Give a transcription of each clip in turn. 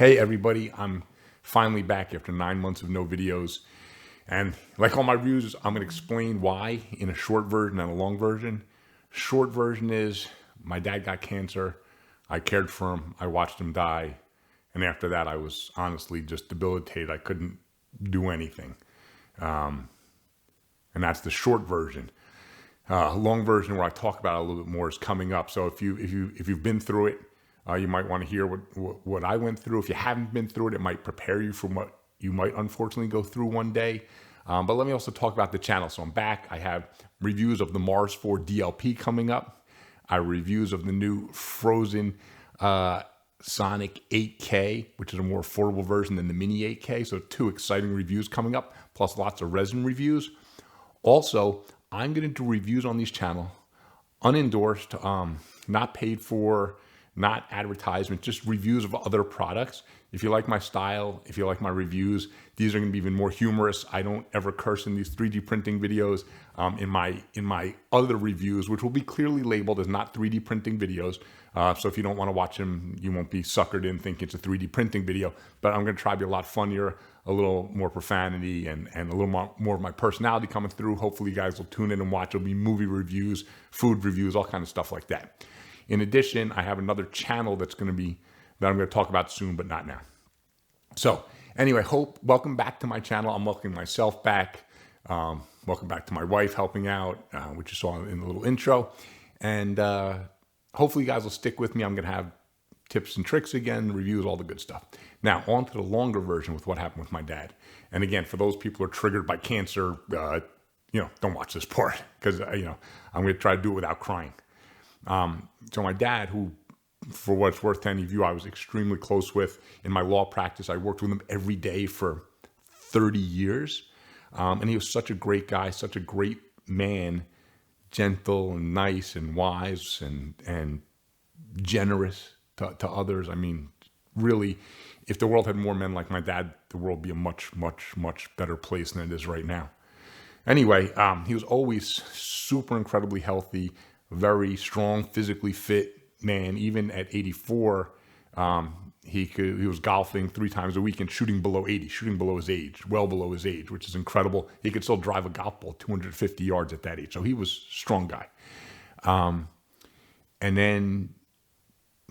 Hey everybody, I'm finally back after 9 months of no videos. And like all my reviews, I'm going to explain why in a short version and a long version. Short version is my dad got cancer. I cared for him. I watched him die. And after that, I was honestly just debilitated. I couldn't do anything. And that's the short version. Long version where I talk about it a little bit more is coming up. So if you've been through it, you might want to hear what I went through. If you haven't been through it, it might prepare you for what you might unfortunately go through one day. But let me also talk about the channel. So I'm back. I have reviews of the Mars 4 DLP coming up. I have reviews of the new Frozen Sonic 8K, which is a more affordable version than the Mini 8K. So 2 exciting reviews coming up, plus lots of resin reviews. Also, I'm going to do reviews on this channel, unendorsed, not paid for, not advertisement, just reviews of other products. If you like my style, if you like my reviews, these are going to be even more humorous. I don't ever curse in these 3D printing videos. In my other reviews, which will be clearly labeled as not 3D printing videos. So if you don't want to watch them, you won't be suckered in thinking it's a 3D printing video. But I'm going to try to be a lot funnier, a little more profanity, and a little more of my personality coming through. Hopefully you guys will tune in and watch. It'll be movie reviews, food reviews, all kinds of stuff like that. In addition, I have another channel that I'm going to talk about soon, but not now. So anyway, welcome back to my channel. I'm welcoming myself back. Welcome back to my wife helping out, which you saw in the little intro. And hopefully you guys will stick with me. I'm going to have tips and tricks again, reviews, all the good stuff. Now, on to the longer version with what happened with my dad. And again, for those people who are triggered by cancer, don't watch this part because, I'm going to try to do it without crying. So my dad, who, for what it's worth to any of you, I was extremely close with in my law practice. I worked with him every day for 30 years. And he was such a great guy, such a great man, gentle and nice and wise and generous to others. I mean, really, if the world had more men like my dad, the world would be a much, much, much better place than it is right now. Anyway, he was always super incredibly healthy, very strong, physically fit man. Even at 84, he was golfing 3 times a week and shooting below 80, shooting below his age, well below his age, which is incredible. He could still drive a golf ball 250 yards at that age. So he was a strong guy. And then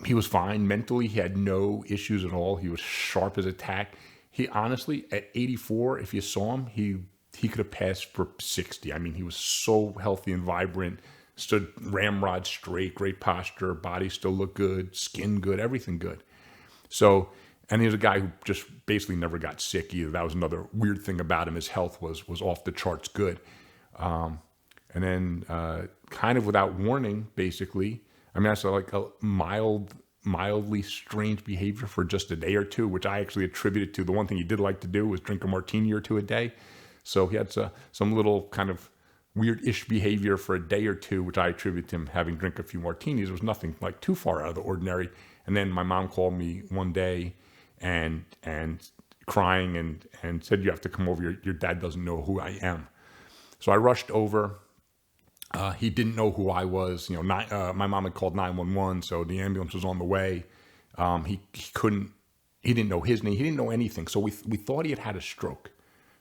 he was fine mentally. He had no issues at all. He was sharp as a tack. He honestly, at 84, if you saw him, he could have passed for 60. I mean, he was so healthy and vibrant. Stood ramrod straight, great posture, body still looked good, skin good, everything good. So, and he was a guy who just basically never got sick either. That was another weird thing about him. His health was off the charts good. And then kind of without warning, basically, I mean, I saw like a mildly strange behavior for just a day or two, which I actually attributed to the one thing he did like to do was drink a martini or 2 a day. So he had some little kind of weird-ish behavior for a day or 2, which I attribute to him having drink a few martinis. It was nothing like too far out of the ordinary. And then my mom called me one day and crying and said, "You have to come over. Your dad doesn't know who I am." So I rushed over. He didn't know who I was. My mom had called 911, so the ambulance was on the way. He didn't know his name. He didn't know anything. So we thought he had a stroke.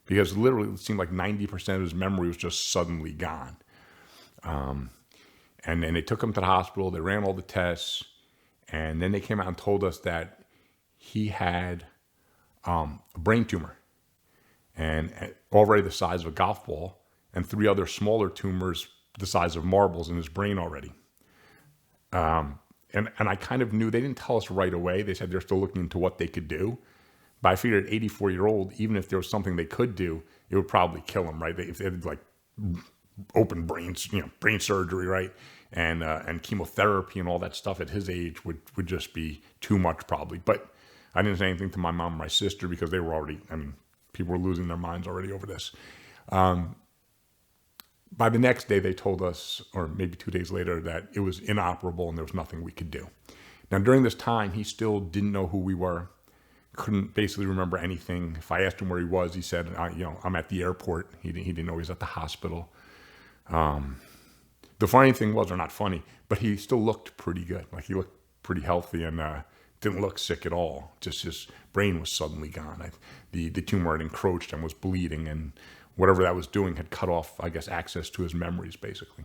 Because literally it seemed like 90% of his memory was just suddenly gone. And then they took him to the hospital. They ran all the tests. And then they came out and told us that he had a brain tumor. And already the size of a golf ball. And 3 other smaller tumors the size of marbles in his brain already. And I kind of knew, they didn't tell us right away. They said they're still looking into what they could do. But I figured at 84-year-old, even if there was something they could do, it would probably kill him, right? If they had like open brains, brain surgery, right? And chemotherapy and all that stuff at his age would just be too much probably. But I didn't say anything to my mom or my sister because they were already, people were losing their minds already over this. By the next day, they told us, or maybe 2 days later, that it was inoperable and there was nothing we could do. Now, during this time, he still didn't know who we were. Couldn't basically remember anything. If I asked him where he was, he said, I'm at the airport. He didn't know he was at the hospital. The funny thing was, or not funny, but he still looked pretty good. Like he looked pretty healthy and didn't look sick at all. Just his brain was suddenly gone. The tumor had encroached and was bleeding, and whatever that was doing had cut off, I guess, access to his memories, basically.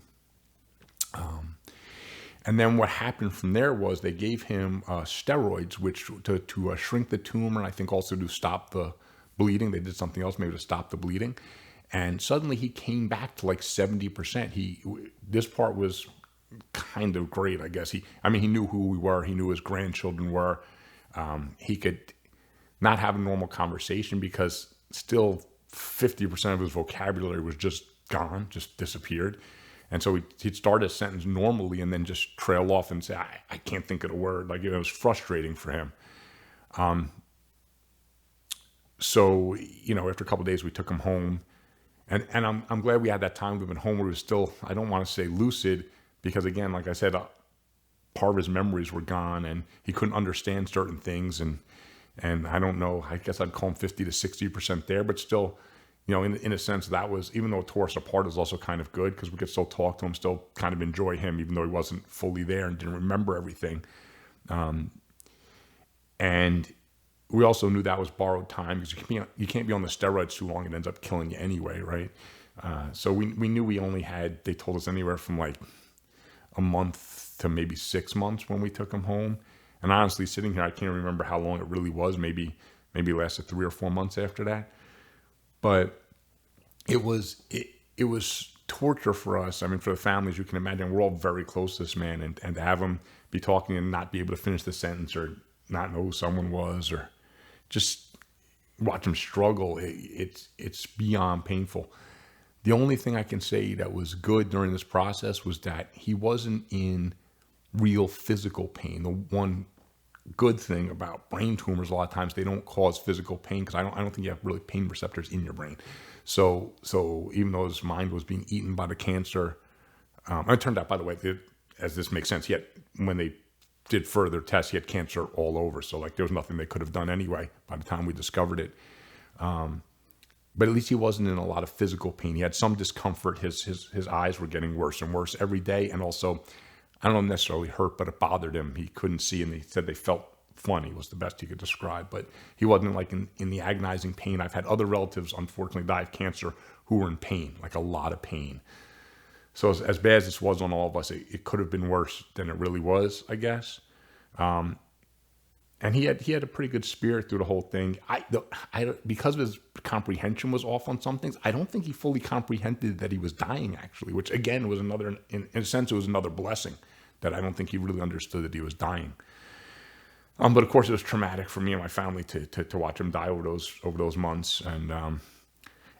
And then what happened from there was they gave him steroids, which to shrink the tumor, and I think also to stop the bleeding. They did something else maybe to stop the bleeding. And suddenly he came back to like 70%. This part was kind of great, I guess. He knew who we were. He knew his grandchildren were. He could not have a normal conversation because still 50% of his vocabulary was just gone, just disappeared. And so he'd start a sentence normally and then just trail off and say, I can't think of a word. Like, it was frustrating for him. So, after a couple of days, we took him home. And I'm glad we had that time with him at home where he was still, I don't want to say lucid, because again, like I said, part of his memories were gone and he couldn't understand certain things. And I don't know, I guess I'd call him 50 to 60% there, but still, in a sense, that was, even though it tore us apart, it was also kind of good because we could still talk to him, still kind of enjoy him, even though he wasn't fully there and didn't remember everything. And we also knew that was borrowed time because you can't be on the steroids too long. It ends up killing you anyway, right? So we knew we only had, they told us anywhere from like a month to maybe 6 months when we took him home. And honestly, sitting here, I can't remember how long it really was. Maybe it lasted 3 or 4 months after that. But it was torture for us. For the families, you can imagine, we're all very close to this man, and to have him be talking and not be able to finish the sentence or not know who someone was or just watch him struggle, it's beyond painful. The only thing I can say that was good during this process was that he wasn't in real physical pain. The one good thing about brain tumors, a lot of times they don't cause physical pain because I don't think you have really pain receptors in your brain. So even though his mind was being eaten by the cancer, it turned out, by the way, as this makes sense, when they did further tests, he had cancer all over. So like there was nothing they could have done anyway by the time we discovered it. But at least he wasn't in a lot of physical pain. He had some discomfort. His eyes were getting worse and worse every day. And also, I don't know necessarily hurt, but it bothered him. He couldn't see, and he said they felt funny was the best he could describe. But he wasn't like in the agonizing pain. I've had other relatives, unfortunately, die of cancer who were in pain, like a lot of pain. So as bad as this was on all of us, it could have been worse than it really was, I guess. And he had a pretty good spirit through the whole thing. Because of his comprehension was off on some things, I don't think he fully comprehended that he was dying, actually, which again was another, in a sense, it was another blessing that I don't think he really understood that he was dying. But of course, it was traumatic for me and my family to watch him die over those months. And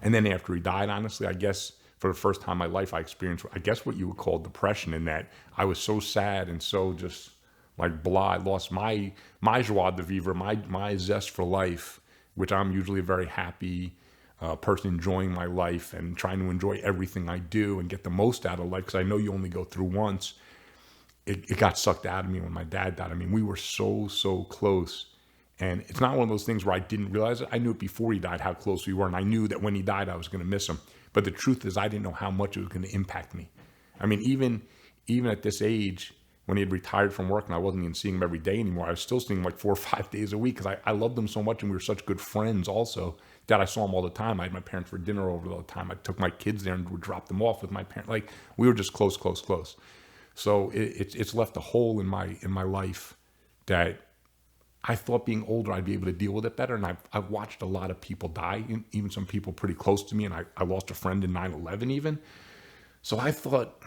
then after he died, honestly, I guess for the first time in my life, I experienced, I guess, what you would call depression, in that I was so sad and so just like blah. I lost my joie de vivre, my zest for life, which I'm usually a very happy person, enjoying my life and trying to enjoy everything I do and get the most out of life, because I know you only go through once. It got sucked out of me when my dad died. We were so close. And it's not one of those things where I didn't realize it. I knew it before he died how close we were. And I knew that when he died, I was going to miss him. But the truth is, I didn't know how much it was going to impact me. Even at this age, when he had retired from work and I wasn't even seeing him every day anymore, I was still seeing him like 4 or 5 days a week because I loved him so much, and we were such good friends also that I saw him all the time. I had my parents for dinner over all the time. I took my kids there and would drop them off with my parents. Like, we were just close. So it's left a hole in my life that I thought being older I'd be able to deal with it better. And I've watched a lot of people die, even some people pretty close to me. And I lost a friend in 9/11 even. So I thought,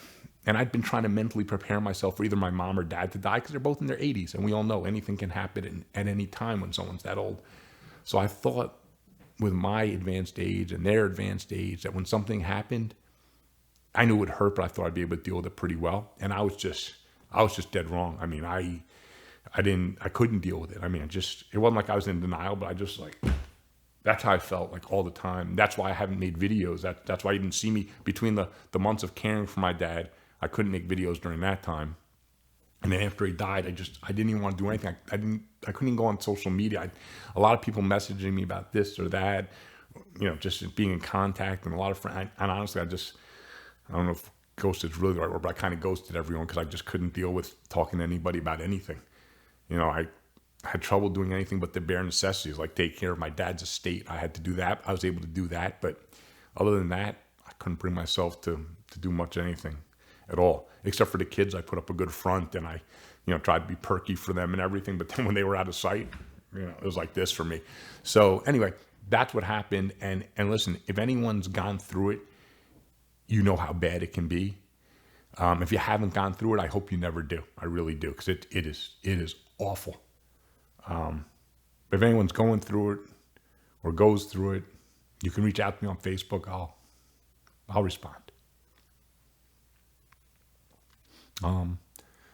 and I'd been trying to mentally prepare myself for either my mom or dad to die, because they're both in their 80s. And we all know anything can happen at any time when someone's that old. So I thought with my advanced age and their advanced age that when something happened, I knew it would hurt, but I thought I'd be able to deal with it pretty well. And I was just dead wrong. I couldn't deal with it. It wasn't like I was in denial, but that's how I felt like all the time. That's why I haven't made videos. That's why you didn't see me between the months of caring for my dad. I couldn't make videos during that time. And then after he died, I didn't even want to do anything. I couldn't even go on social media. A lot of people messaging me about this or that, just being in contact, and a lot of friends. And honestly, I don't know if ghosted is really the right word, but I kind of ghosted everyone because I just couldn't deal with talking to anybody about anything. I I had trouble doing anything but the bare necessities, like take care of my dad's estate. I had to do that. I was able to do that, but other than that, I couldn't bring myself to do much anything at all, except for the kids. I put up a good front, and I, tried to be perky for them and everything. But then when they were out of sight, it was like this for me. So anyway, that's what happened. And listen, if anyone's gone through it, you know how bad it can be. If you haven't gone through it, I hope you never do. I really do, because it is awful. If anyone's going through it or goes through it, you can reach out to me on Facebook. I'll respond.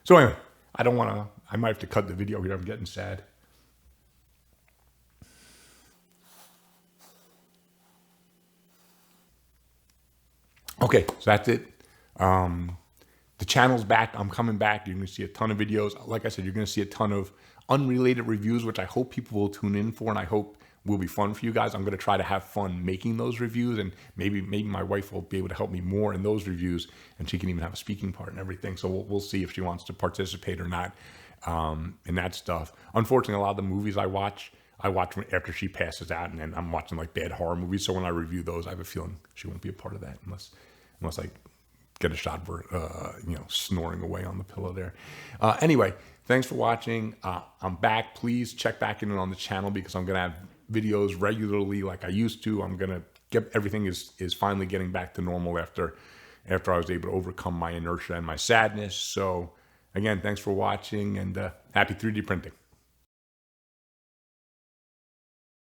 So anyway, I might have to cut the video here. I'm getting sad. Okay, so that's it. The channel's back. I'm coming back. You're going to see a ton of videos. Like I said, you're going to see a ton of unrelated reviews, which I hope people will tune in for, and I hope will be fun for you guys. I'm going to try to have fun making those reviews, and maybe my wife will be able to help me more in those reviews, and she can even have a speaking part and everything. So we'll see if she wants to participate or not in that stuff. Unfortunately, a lot of the movies I watch after she passes out, and then I'm watching like bad horror movies. So when I review those, I have a feeling she won't be a part of that unless I get a shot of her, snoring away on the pillow there. Anyway, thanks for watching. I'm back. Please check back in on the channel, because I'm going to have videos regularly like I used to. I'm going to get everything is finally getting back to normal after I was able to overcome my inertia and my sadness. So again, thanks for watching, and happy 3D printing.